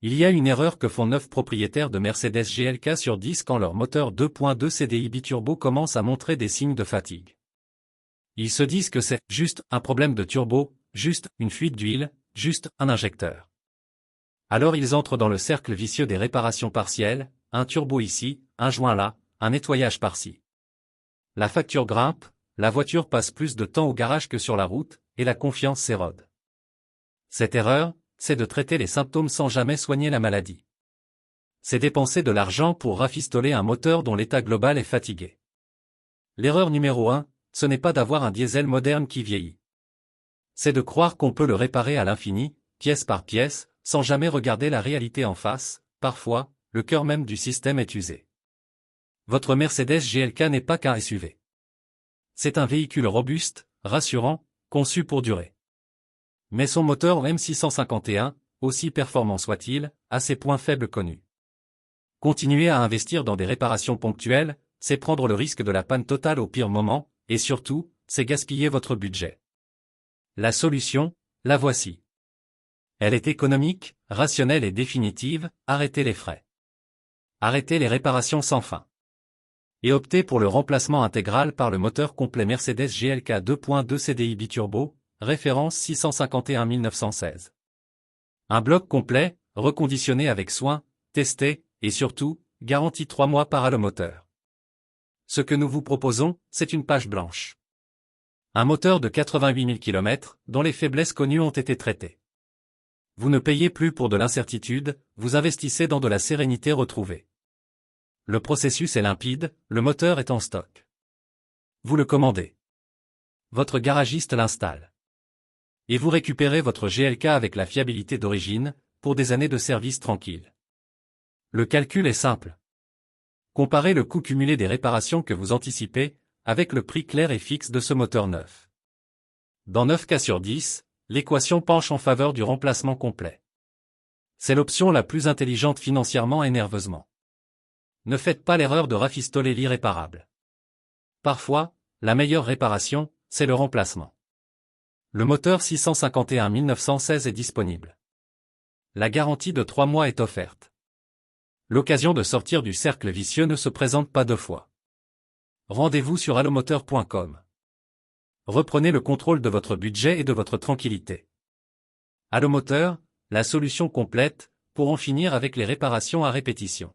Il y a une erreur que font 9 propriétaires de Mercedes GLK sur 10 quand leur moteur 2.2 CDI biturbo commence à montrer des signes de fatigue. Ils se disent que c'est juste un problème de turbo, juste une fuite d'huile, juste un injecteur. Alors ils entrent dans le cercle vicieux des réparations partielles, un turbo ici, un joint là, un nettoyage par-ci. La facture grimpe, la voiture passe plus de temps au garage que sur la route, et la confiance s'érode. Cette erreur, c'est de traiter les symptômes sans jamais soigner la maladie. C'est dépenser de l'argent pour rafistoler un moteur dont l'état global est fatigué. L'erreur numéro 1, ce n'est pas d'avoir un diesel moderne qui vieillit. C'est de croire qu'on peut le réparer à l'infini, pièce par pièce, sans jamais regarder la réalité en face. Parfois, le cœur même du système est usé. Votre Mercedes GLK n'est pas qu'un SUV. C'est un véhicule robuste, rassurant, conçu pour durer. Mais son moteur M651, aussi performant soit-il, a ses points faibles connus. Continuer à investir dans des réparations ponctuelles, c'est prendre le risque de la panne totale au pire moment, et surtout, c'est gaspiller votre budget. La solution, la voici. Elle est économique, rationnelle et définitive, arrêtez les frais. Arrêtez les réparations sans fin. Et optez pour le remplacement intégral par le moteur complet Mercedes GLK 2.2 CDI biturbo, référence 651 916. Un bloc complet, reconditionné avec soin, testé, et surtout, garanti 3 mois par Allomoteur. Ce que nous vous proposons, c'est une page blanche. Un moteur de 88 000 km, dont les faiblesses connues ont été traitées. Vous ne payez plus pour de l'incertitude, vous investissez dans de la sérénité retrouvée. Le processus est limpide, le moteur est en stock. Vous le commandez. Votre garagiste l'installe. Et vous récupérez votre GLK avec la fiabilité d'origine, pour des années de service tranquille. Le calcul est simple. Comparez le coût cumulé des réparations que vous anticipez, avec le prix clair et fixe de ce moteur neuf. Dans 9 cas sur 10, l'équation penche en faveur du remplacement complet. C'est l'option la plus intelligente financièrement et nerveusement. Ne faites pas l'erreur de rafistoler l'irréparable. Parfois, la meilleure réparation, c'est le remplacement. Le moteur 651 916 est disponible. La garantie de 3 mois est offerte. L'occasion de sortir du cercle vicieux ne se présente pas 2 fois. Rendez-vous sur allomoteur.com. Reprenez le contrôle de votre budget et de votre tranquillité. Allomoteur, la solution complète, pour en finir avec les réparations à répétition.